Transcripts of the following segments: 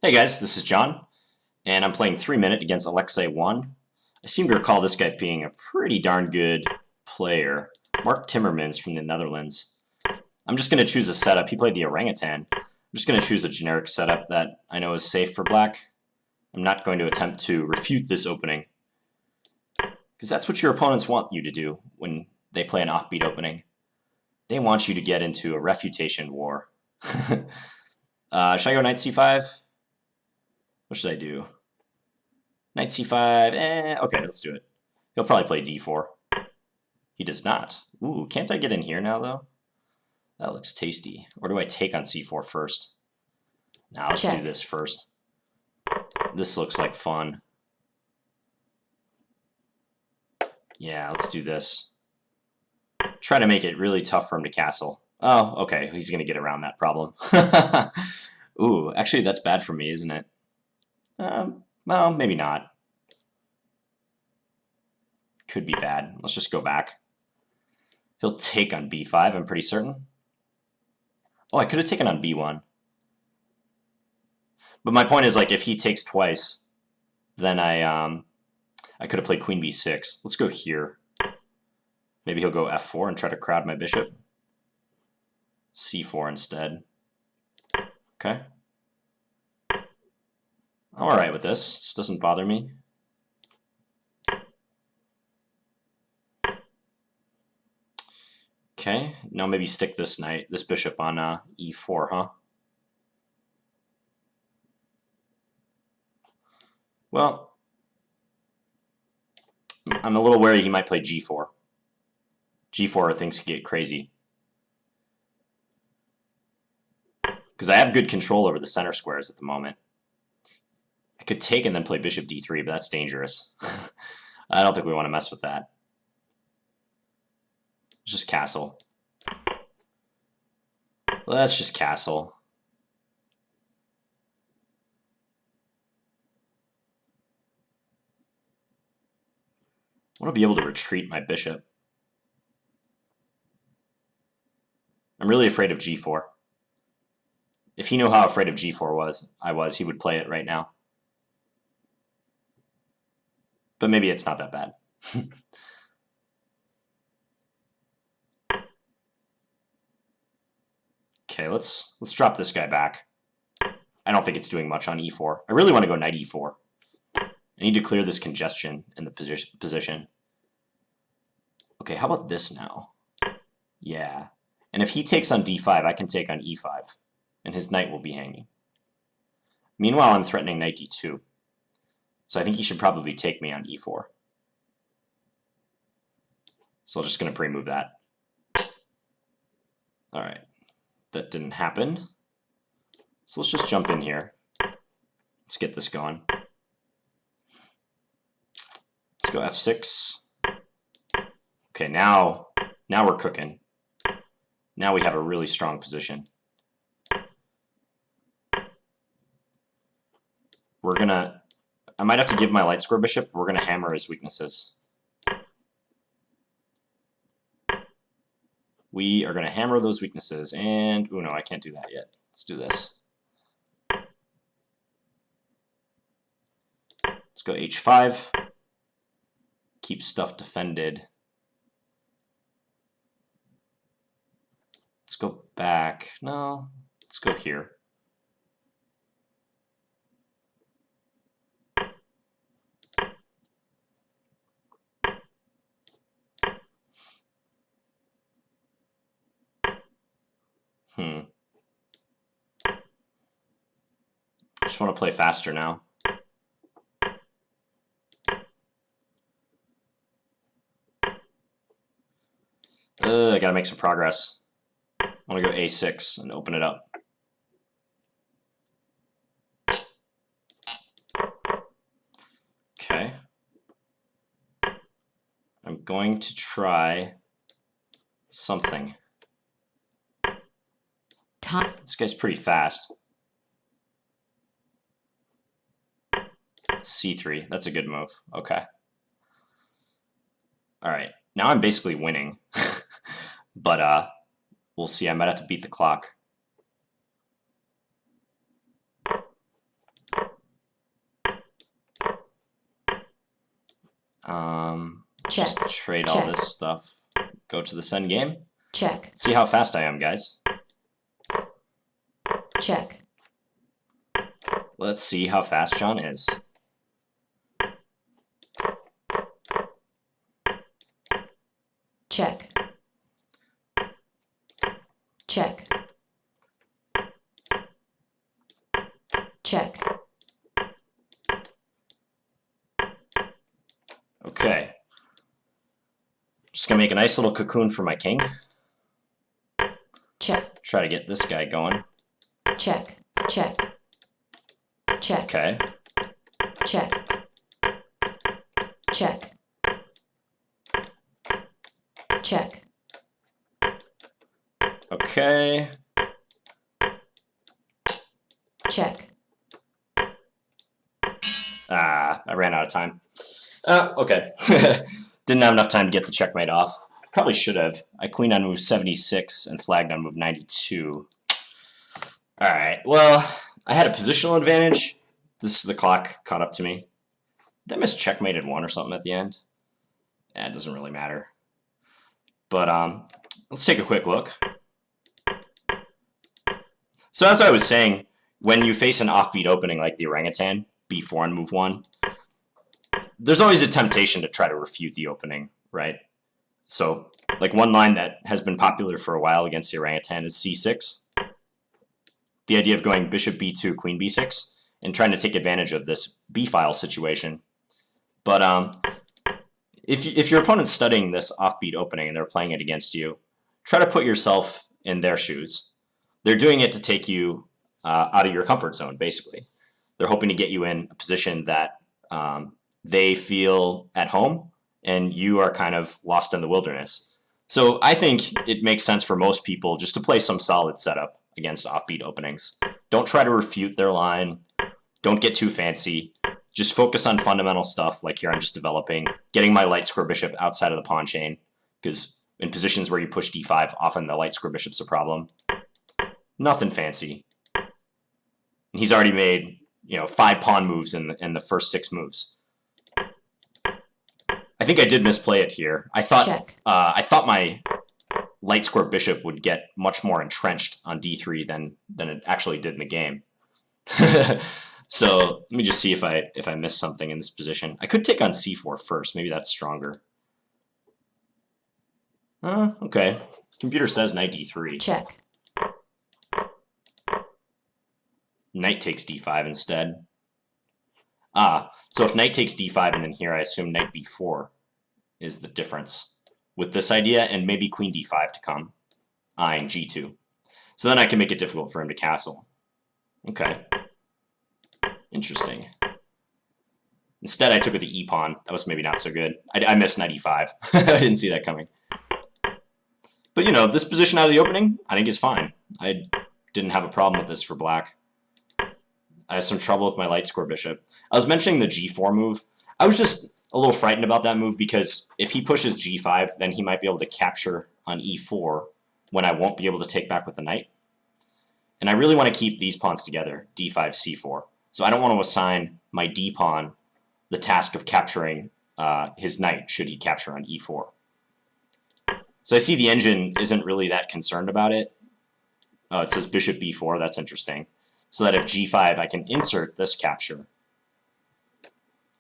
Hey guys, this is John, and I'm playing 3 Minute against Alexei 1. I seem to recall this guy being a pretty darn good player. Mark Timmermans from the Netherlands. I'm just going to choose a setup. He played the orangutan. I'm just going to choose a generic setup that I know is safe for black. I'm not going to attempt to refute this opening, because that's what your opponents want you to do when they play an offbeat opening. They want you to get into a refutation war. Should I go knight c5? What should I do? Knight c5, okay, let's do it. He'll probably play d4. He does not. Ooh, can't I get in here now, though? That looks tasty. Or do I take on c4 first? Now let's do this first. This looks like fun. Yeah, let's do this. Try to make it really tough for him to castle. Oh, okay, he's going to get around that problem. Ooh, actually, that's bad for me, isn't it? Well, maybe not. Could be bad. Let's just go back. He'll take on b5, I'm pretty certain. Oh, I could have taken on b1. But my point is, like, if he takes twice, then I could have played queen b6. Let's go here. Maybe he'll go f4 and try to crowd my bishop. c4 instead. Okay. I'm alright with this. This doesn't bother me. Okay, now maybe stick this bishop on e4, huh? Well, I'm a little wary he might play g4. g4 things can get crazy. Because I have good control over the center squares at the moment. I could take and then play bishop d3, but that's dangerous. I don't think we want to mess with that. Just castle. Let's just castle. I want to be able to retreat my bishop. I'm really afraid of g4. If he knew how afraid of g4 I was, he would play it right now. But maybe it's not that bad. Okay, let's drop this guy back. I don't think it's doing much on e4. I really want to go knight e4. I need to clear this congestion in the position. Okay, how about this now? Yeah. And if he takes on d5, I can take on e5. And his knight will be hanging. Meanwhile, I'm threatening knight d2. So I think he should probably take me on e4. So I'm just going to pre-move that. All right. That didn't happen. So let's just jump in here. Let's get this going. Let's go f6. Okay, now we're cooking. Now we have a really strong position. I might have to give my light square bishop. We're gonna hammer his weaknesses. We are gonna hammer those weaknesses, and oh no, I can't do that yet. Let's do this. Let's go h5. Keep stuff defended. Let's go back. No, let's go here. I just want to play faster now. I gotta make some progress. I want to go a6 and open it up. Okay. I'm going to try something. This guy's pretty fast. c3, that's a good move. Okay. All right, now I'm basically winning. But we'll see. I might have to beat the clock. Just trade all this stuff. Go to this end game. Check. See how fast I am, guys. Check. Let's see how fast John is. Check. Check. Check. Okay. Just gonna make a nice little cocoon for my king. Check. Try to get this guy going. Check. Check. Check. Okay. Check. Check. Check. Okay. Check. Ah, I ran out of time. Okay. Didn't have enough time to get the checkmate off. Probably should have. I queen on move 76 and flagged on move 92. Alright, well, I had a positional advantage. This is the clock caught up to me. Did I miss checkmated 1 or something at the end? Yeah, it doesn't really matter. But let's take a quick look. So as I was saying, when you face an offbeat opening like the orangutan, b4 on move 1, there's always a temptation to try to refute the opening, right? So, like one line that has been popular for a while against the orangutan is c6. The idea of going bishop b2, queen b6, and trying to take advantage of this b-file situation. But if your opponent's studying this offbeat opening and they're playing it against you, try to put yourself in their shoes. They're doing it to take you out of your comfort zone, basically. They're hoping to get you in a position that they feel at home, and you are kind of lost in the wilderness. So I think it makes sense for most people just to play some solid setup against offbeat openings. Don't try to refute their line. Don't get too fancy. Just focus on fundamental stuff, like here I'm just developing, getting my light square bishop outside of the pawn chain, because in positions where you push d5, often the light square bishop's a problem. Nothing fancy. And he's already made 5 pawn moves in the first 6 moves. I think I did misplay it here. I thought my light square bishop would get much more entrenched on d3 than it actually did in the game. So let me just see if I missed something in this position. I could take on c4 first. Maybe that's stronger. Okay. Computer says knight d3. Check. Knight takes d5 instead. So if knight takes d5 and then here I assume knight b4 is the difference with this idea, and maybe queen d5 to come, eyeing g2. So then I can make it difficult for him to castle. Okay. Interesting. Instead I took with the e-pawn. That was maybe not so good. I missed knight e5. I didn't see that coming. But this position out of the opening, I think is fine. I didn't have a problem with this for black. I have some trouble with my light square bishop. I was mentioning the g4 move. I was just a little frightened about that move because if he pushes g5, then he might be able to capture on e4 when I won't be able to take back with the knight. And I really want to keep these pawns together, d5, c4. So I don't want to assign my d-pawn the task of capturing his knight should he capture on e4. So I see the engine isn't really that concerned about it. Oh, it says bishop b4. That's interesting. So that if g5, I can insert this capture,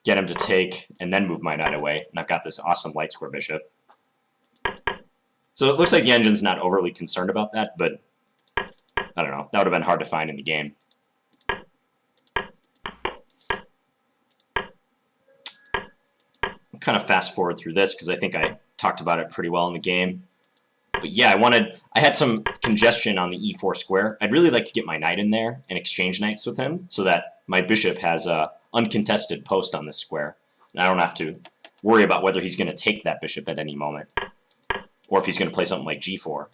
get him to take, and then move my knight away. And I've got this awesome light square bishop. So it looks like the engine's not overly concerned about that, but I don't know. That would have been hard to find in the game. I'll kind of fast forward through this because I think I talked about it pretty well in the game. But yeah, I had some congestion on the e4 square. I'd really like to get my knight in there and exchange knights with him so that my bishop has a uncontested post on this square. And I don't have to worry about whether he's going to take that bishop at any moment. Or if he's going to play something like g4.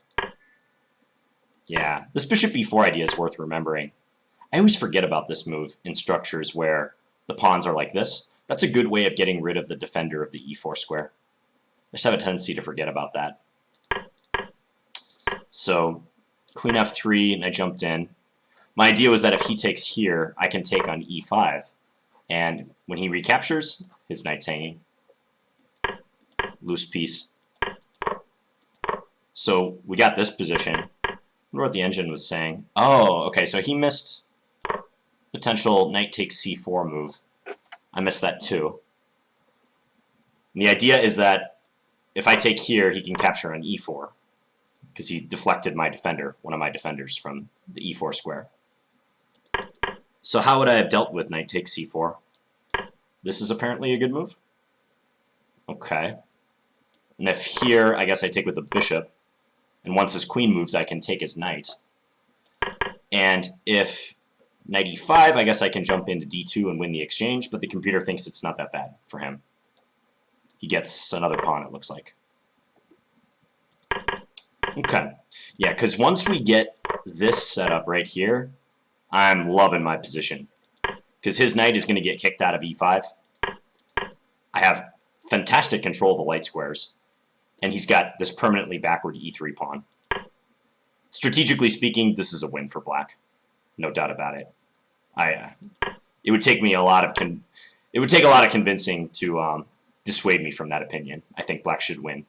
Yeah, this bishop b4 idea is worth remembering. I always forget about this move in structures where the pawns are like this. That's a good way of getting rid of the defender of the e4 square. I just have a tendency to forget about that. So queen f3, and I jumped in. My idea was that if he takes here, I can take on e5. And when he recaptures, his knight's hanging. loose piece. So we got this position. I wonder what the engine was saying. Oh, okay, so he missed potential knight takes c4 move. I missed that too. And the idea is that if I take here, he can capture on e4, because he deflected my defender, one of my defenders, from the e4 square. So how would I have dealt with knight takes c4? This is apparently a good move. Okay. And if here, I guess I take with the bishop, and once his queen moves, I can take his knight. And if knight e5, I guess I can jump into d2 and win the exchange, but the computer thinks it's not that bad for him. He gets another pawn, it looks like. Okay. Yeah, because once we get this set up right here, I'm loving my position. Because his knight is going to get kicked out of e5. I have fantastic control of the light squares. And he's got this permanently backward e3 pawn. Strategically speaking, this is a win for black. No doubt about it. It would take me a lot of convincing to dissuade me from that opinion. I think black should win.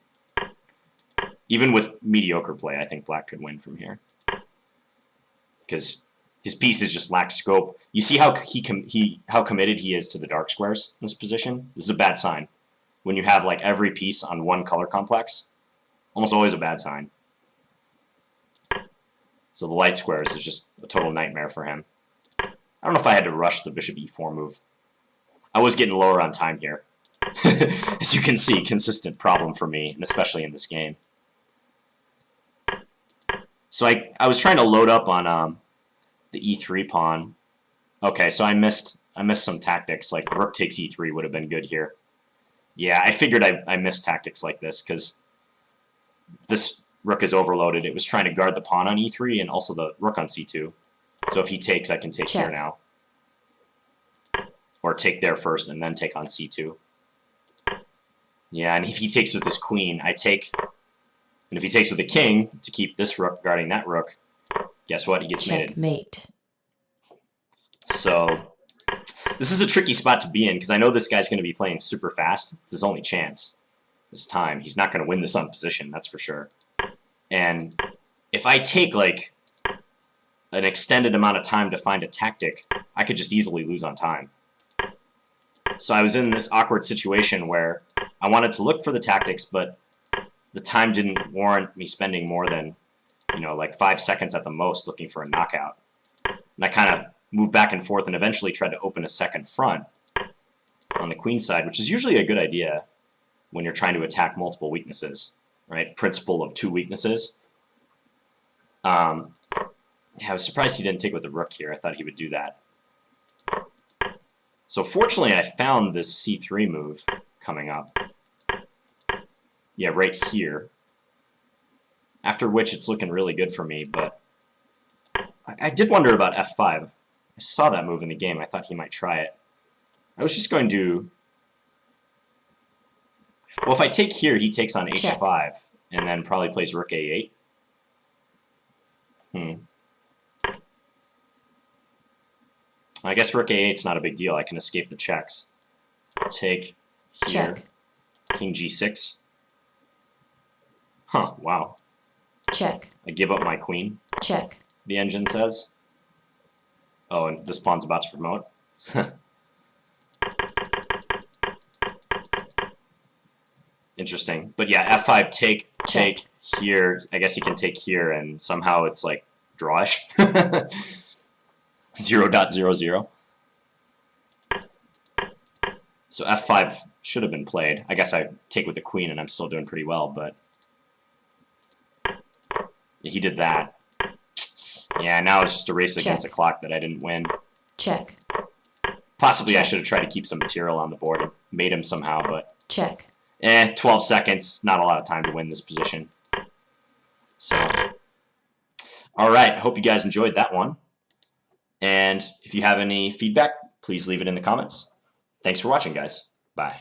Even with mediocre play, I think black could win from here. Because his pieces just lack scope. You see how how committed he is to the dark squares in this position? This is a bad sign. When you have like every piece on one color complex, almost always a bad sign. So the light squares is just a total nightmare for him. I don't know if I had to rush the bishop e4 move. I was getting lower on time here. As you can see, consistent problem for me, and especially in this game. So I was trying to load up on the e3 pawn. Okay, so I missed some tactics, like rook takes e3 would have been good here. Yeah, I figured I missed tactics like this, because this rook is overloaded. It was trying to guard the pawn on e3 and also the rook on c2. So if he takes, I can take here now. Or take there first and then take on c2. Yeah, and if he takes with his queen, I take. And if he takes with the king to keep this rook guarding that rook, guess what? He gets mated. Checkmate. So this is a tricky spot to be in, because I know this guy's going to be playing super fast. It's his only chance. This time. He's not going to win this on position, that's for sure. And if I take, like, an extended amount of time to find a tactic, I could just easily lose on time. So I was in this awkward situation where I wanted to look for the tactics, but the time didn't warrant me spending more than, like 5 seconds at the most looking for a knockout. And I kind of moved back and forth and eventually tried to open a second front on the queen side, which is usually a good idea when you're trying to attack multiple weaknesses, right? Principle of 2 weaknesses. Yeah, I was surprised he didn't take with the rook here. I thought he would do that. So fortunately, I found this c3 move coming up. Yeah, right here. After which it's looking really good for me, but I did wonder about f5. I saw that move in the game. I thought he might try it. I was just going to... Well, if I take here, he takes on h5, and then probably plays rook a8. I guess rook a8's not a big deal. I can escape the checks. Take here. Check. King g6. Huh, wow. Check. I give up my queen, Check. the engine says. Oh, and this pawn's about to promote. Interesting. But yeah, f5, take here. I guess he can take here, and somehow it's like drawish. 0.00. So f5 should have been played. I guess I take with the queen, and I'm still doing pretty well, but he did that. Yeah, now it's just a race against the clock that I didn't win. Check. Possibly Check. I should have tried to keep some material on the board and made him somehow, but 12 seconds, not a lot of time to win this position. So, all right, hope you guys enjoyed that one. And if you have any feedback, please leave it in the comments. Thanks for watching, guys. Bye.